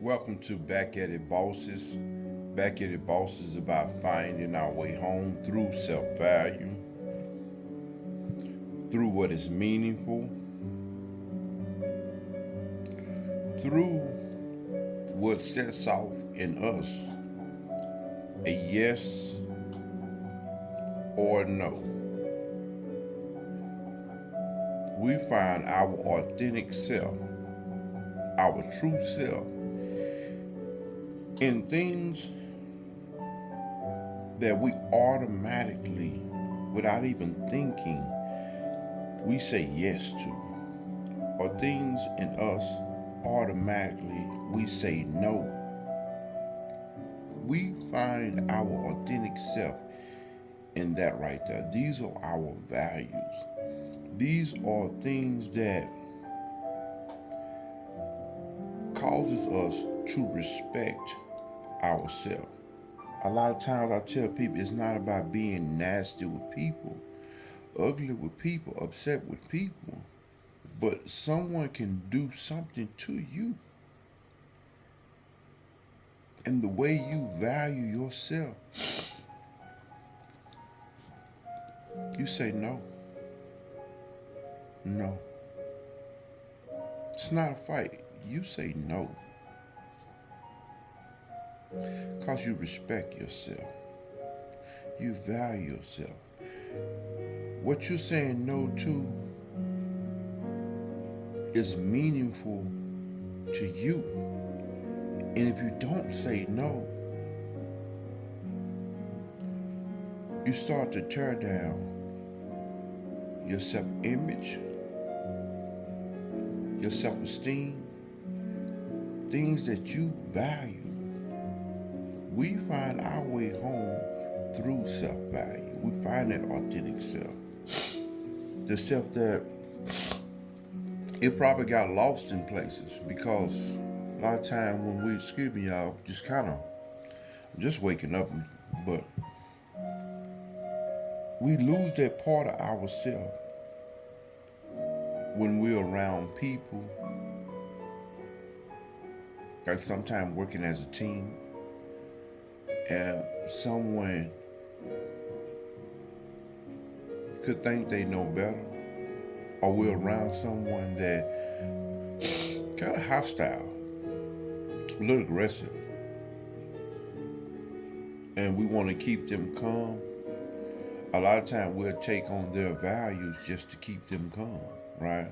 Welcome to Back at It Bosses. Back at It Bosses is about finding our way home through self value, through what is meaningful, through what sets off in us a yes or no. We find our authentic self, our true self, in things that we automatically, without even thinking, we say yes to, or things in us automatically we say no. We find our authentic self in that right there. These are our values. These are things that causes us to respect ourselves. A lot of times I tell people it's not about being nasty with people, ugly with people, upset with people, but someone can do something to you. And the way you value yourself, you say no. No. It's not a fight. You say no. Because you respect yourself. You value yourself. What you're saying no to is meaningful to you. And if you don't say no, you start to tear down your self image, your self esteem, things that you value. We find our way home through self value. We find that authentic self. The self that it probably got lost in places because a lot of time when we, excuse me, y'all, just kind of just waking up, but we lose that part of ourselves when we're around people, like sometimes working as a team, and someone could think they know better, or we're around someone that kind of hostile, a little aggressive, and we want to keep them calm. A lot of times we'll take on their values just to keep them calm, right?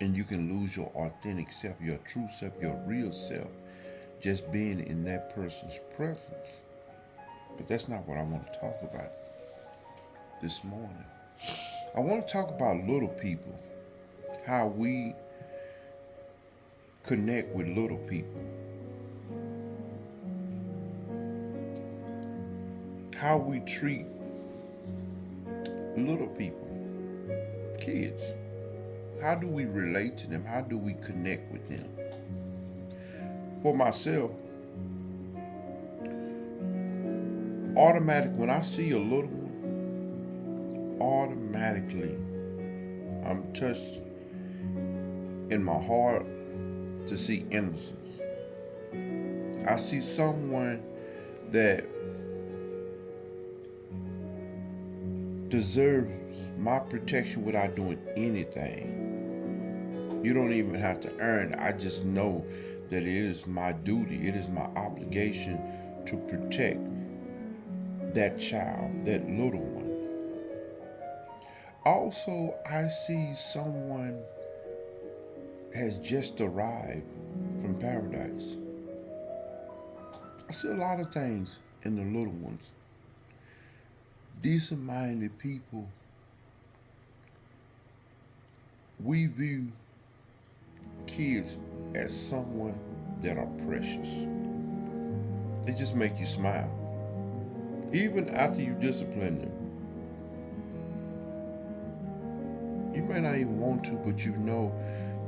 And you can lose your authentic self, your true self, your real self, just being in that person's presence. But that's not what I want to talk about this morning. I want to talk about little people, how we connect with little people, how we treat little people, kids. How do we relate to them? How do we connect with them? For myself, automatic when I see a little one, automatically I'm touched in my heart to see innocence. I see someone that deserves my protection without doing anything. You don't even have to earn it. I just know that it is my duty, it is my obligation to protect that child, that little one. Also, I see someone has just arrived from paradise. I see a lot of things in the little ones. Decent minded people, we view kids as someone that are precious. They just make you smile. Even after you discipline them, you may not even want to, but you know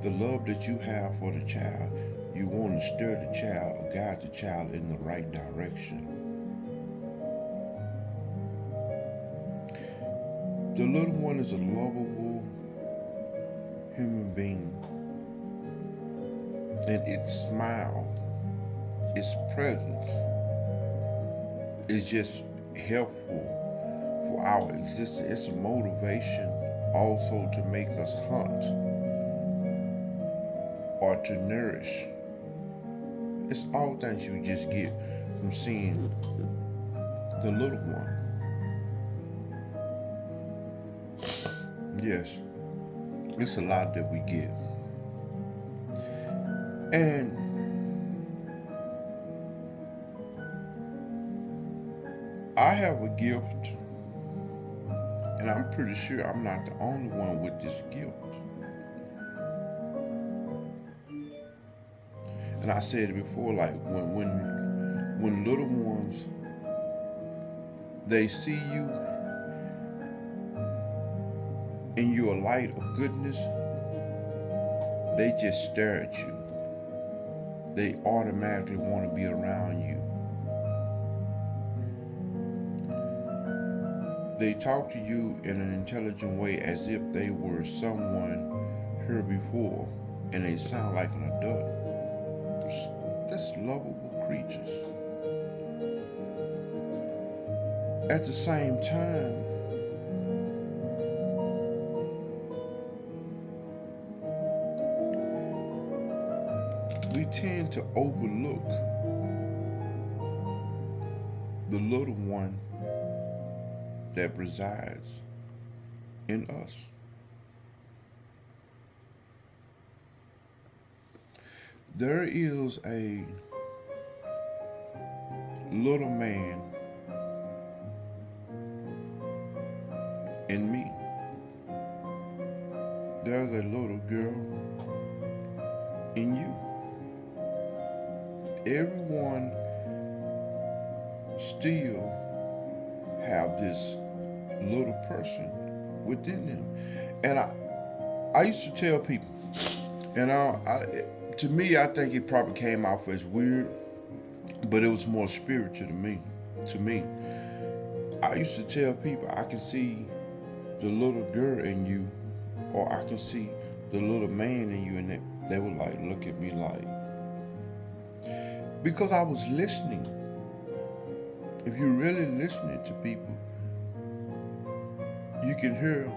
the love that you have for the child. You want to stir the child or guide the child in the right direction. The little one is a lovable human being. And its smile, its presence is just helpful for our existence. It's a motivation also to make us hunt or to nourish. It's all things you just get from seeing the little one. Yes, it's a lot that we get. And I have a gift, and I'm pretty sure I'm not the only one with this gift. And I said it before, like when little ones, they see you and you're a light of goodness, they just stare at you. They automatically want to be around you. They talk to you in an intelligent way as if they were someone here before, and they sound like an adult. Just lovable creatures. At the same time, we tend to overlook the little one that resides in us. There is a little man in me. There's a little girl in you. Everyone still have this little person within them. And I used to tell people, and to me, I think it probably came off as weird, but it was more spiritual to me. To me, I used to tell people I can see the little girl in you, or I can see the little man in you, and they would like look at me like, because I was listening. If you're really listening to people, you can hear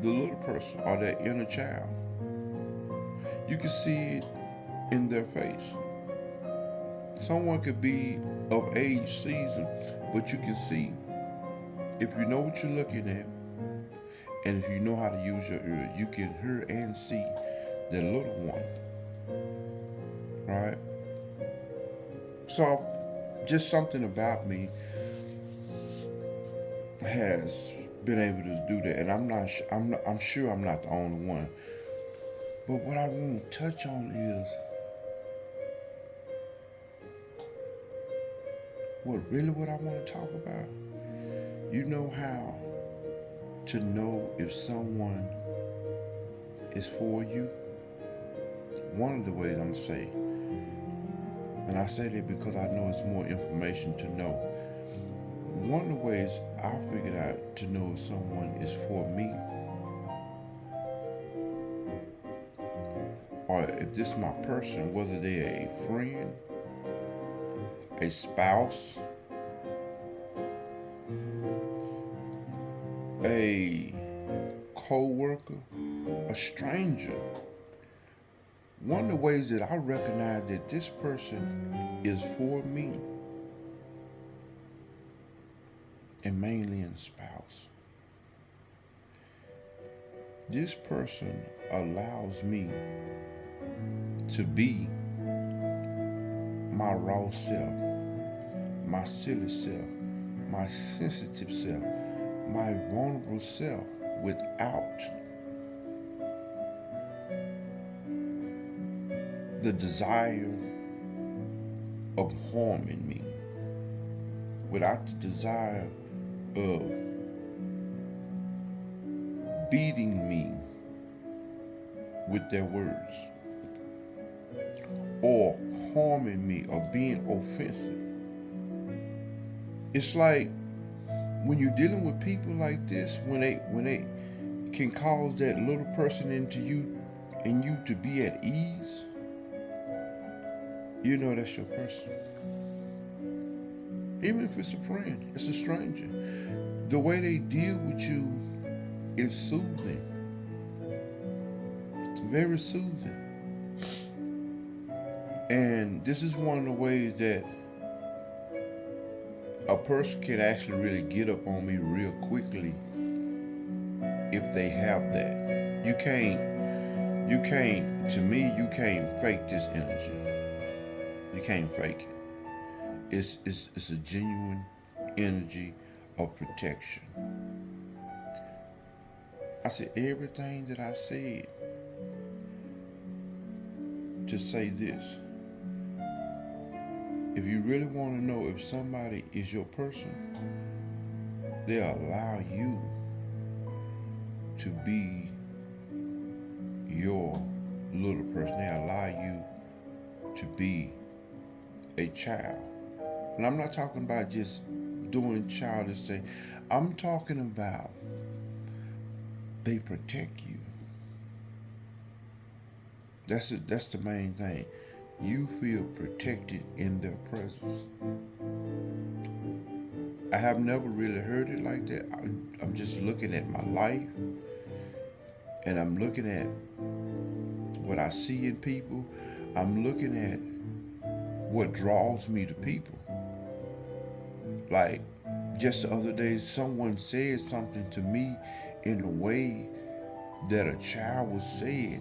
the little person or that inner child. You can see it in their face. Someone could be of age, seasoned, but you can see, if you know what you're looking at, and if you know how to use your ears, you can hear and see the little one. Right? So, just something about me has been able to do that, and I'm sure I'm not the only one. But what I want to touch on is what I want to talk about. You know how to know if someone is for you? One of the ways I'm going to say, and I say that because I know it's more information to know. One of the ways I figured out to know if someone is for me, or if this is my person, whether they're a friend, a spouse, a co-worker, a stranger. One of the ways that I recognize that this person is for me, and mainly in a spouse, this person allows me to be my raw self, my silly self, my sensitive self, my vulnerable self without the desire of harming me, without the desire of beating me with their words, or harming me, or being offensive. It's like when you're dealing with people like this, when they can cause that little person in you to be at ease, you know that's your person. Even if it's a friend, it's a stranger. The way they deal with you is soothing, very soothing. And this is one of the ways that a person can actually really get up on me real quickly if they have that. To me, you can't fake this energy. You can't fake it. It's a genuine energy of protection. I said everything that I said to say this. If you really want to know if somebody is your person, they'll allow you to be your little person. They allow you to be a child. And I'm not talking about just doing childish things. I'm talking about they protect you. That's the main thing. You feel protected in their presence. I have never really heard it like that. I'm just looking at my life, and I'm looking at what I see in people. I'm looking at what draws me to people. Like just the other day, someone said something to me in a way that a child was said,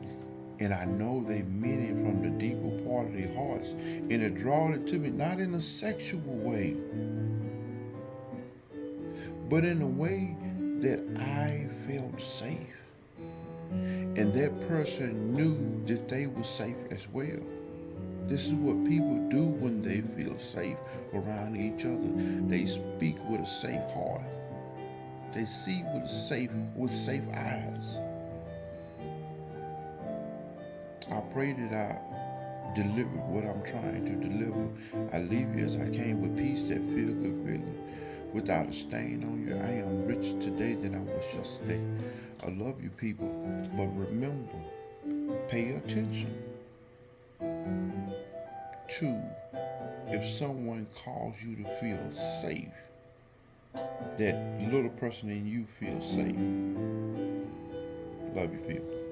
and I know they meant it from the deeper part of their hearts, and it drawed it to me, not in a sexual way, but in a way that I felt safe, and that person knew that they were safe as well. This is what people do when they feel safe around each other. They speak with a safe heart. They see with safe eyes. I pray that I delivered what I'm trying to deliver. I leave you as I came with peace, that feel good feeling, without a stain on you. I am richer today than I was yesterday. I love you, people, but remember, pay attention to if someone calls you to feel safe, that little person in you feels safe. Love you, people.